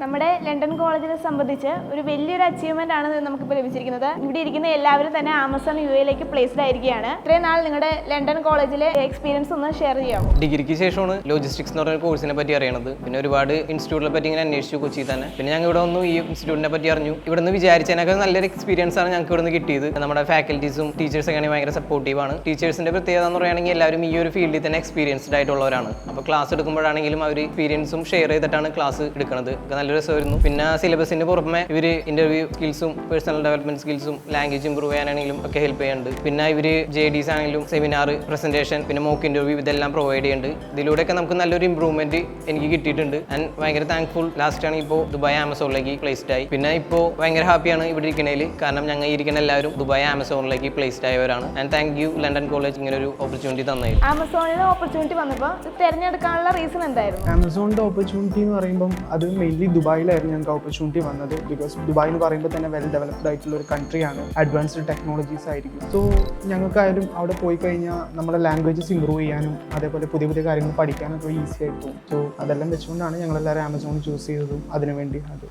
നമ്മുടെ ലണ്ടൻ കോളേജിനെ സംബന്ധിച്ച് ഒരു വലിയൊരു അച്ചീവ്മെന്റ് ആണ് നമുക്കിപ്പോൾ ലഭിച്ചിരിക്കുന്നത്. ഇവിടെ ഇരിക്കുന്ന എല്ലാവരും തന്നെ ആമസോൺ യുഎയിലേക്ക് പ്ലേസ്ഡ് ആയിരിക്കുകയാണ്. ഇത്രയും നാൾ നിങ്ങളുടെ ലണ്ടൻ കോളേജിലെ എക്സ്പീരിയൻസ് ഒന്ന് ഷെയർ ചെയ്യാമോ? ഡിഗ്രിക്ക് ശേഷമാണ് ലോജിസ്റ്റിക്സ് എന്ന് പറയുന്ന കോഴ്സിനെ പറ്റി അറിയണത്. പിന്നെ ഒരുപാട് ഇൻസ്റ്റിറ്റ്യൂട്ടിനെ പറ്റി ഇങ്ങനെ അന്വേഷിച്ചു കൊച്ചിയിൽ തന്നെ. പിന്നെ ഞങ്ങൾ ഇവിടെ വന്നു, ഈ ഇൻസ്റ്റിറ്റ്യൂട്ടിനെ പറ്റി അറിഞ്ഞു. ഇവിടെ നിന്ന് വിചാരിച്ചതിനൊക്കെ നല്ലൊരു എക്സ്പീരിയൻസ് ആണ് ഞങ്ങൾക്ക് ഇവിടെ നിന്ന് കിട്ടിയത്. നമ്മുടെ ഫാക്കൽറ്റീസും ടീച്ചേഴ്സൊക്കെ ഭയങ്കര സപ്പോർട്ടീവാണ്. ടീച്ചേഴ്സിന്റെ പ്രത്യേകത എന്ന് പറയുകയാണെങ്കിൽ എല്ലാവരും ഈ ഒരു ഫീൽഡിൽ തന്നെ എക്സ്പീരിയൻസ്ഡ് ആയിട്ടുള്ളവരാണ്. അപ്പോൾ ക്ലാസ് എടുക്കുമ്പോഴാണെങ്കിലും അവർ എക്സ്പീരിയൻസും ഷെയർ ചെയ്തിട്ടാണ് ക്ലാസ് എടുക്കുന്നത്. നല്ല രസമായിരുന്നു. പിന്നെ സിലബസിന് പുറമെ ഇവർ ഇന്റർവ്യൂ സ്കിൽസും പേഴ്സണൽ ഡെവലപ്മെന്റ് സ്കിൽസും ലാംഗ്വേജ് ഇമ്പ്രൂവ് ചെയ്യാനാണെങ്കിലും ഒക്കെ ഹെൽപ്പ് ചെയ്യുന്നുണ്ട്. പിന്നെ ഇവർ JDs ആണെങ്കിലും സെമിനാർ, പ്രസന്റേഷൻ, പിന്നെ മോക്ക് ഇന്റർവ്യൂ ഇതെല്ലാം പ്രൊവൈഡ് ചെയ്യുന്നുണ്ട്. ഇതിലൂടെയൊക്കെ നമുക്ക് നല്ലൊരു ഇമ്പ്രൂവ്മെന്റ് എനിക്ക് കിട്ടിയിട്ടുണ്ട്. ആൻഡ് ഭയങ്കര താങ്ക്ഫുൾ. ലാസ്റ്റ് ആണ് ഇപ്പോൾ ദുബായ് ആമസോണിലേക്ക് പ്ലേസ്ഡ് ആയി. പിന്നെ ഇപ്പോൾ ഭയങ്കര ഹാപ്പിയാണ് ഇവിടെ ഇരിക്കണേൽ. കാരണം ഞങ്ങൾ ഇരിക്കുന്ന എല്ലാവരും ദുബായ് ആമസോണിലേക്ക് പ്ലേസ്ഡ് ആയവരാണ്. And thank you London college ഇങ്ങനെ ഒരു ഓപ്പർച്യൂണിറ്റി തന്നതിൽ. ആമസോണിലെ ഓപ്പർച്യൂണിറ്റി വന്നപ്പോൾ തിരഞ്ഞെടുക്കാനുള്ള റീസൺ എന്തായിരുന്നു? ആമസോണിൻ്റെ ഓപ്പർച്യൂണിറ്റി എന്ന് പറയുമ്പം അത് മെയിൻലി ദുബായിലായിരുന്നു ഞങ്ങൾക്ക് ഓപ്പർച്യൂണിറ്റി വന്നത്. ബിക്കോസ് ദുബായ് എന്ന് പറയുമ്പോൾ തന്നെ വെൽ ഡെവലപ്ഡ് ആയിട്ടുള്ള ഒരു കൺട്രിയാണ്. അഡ്വാൻസ്ഡ് ടെക്നോളജീസ് ആയിരിക്കും. സോ ഞങ്ങൾക്കായാലും അവിടെ പോയി കഴിഞ്ഞാൽ നമ്മുടെ ലാംഗ്വേജസ് ഇമ്പ്രൂവ് ചെയ്യാനും അതേപോലെ പുതിയ പുതിയ കാര്യങ്ങൾ പഠിക്കാനൊക്കെ ഈസി ആയിട്ട് പോകും. സോ അതെല്ലാം വെച്ചുകൊണ്ടാണ് ഞങ്ങളെല്ലാവരും ആമസോൺ ചൂസ് ചെയ്തതും അതിനുവേണ്ടി അത്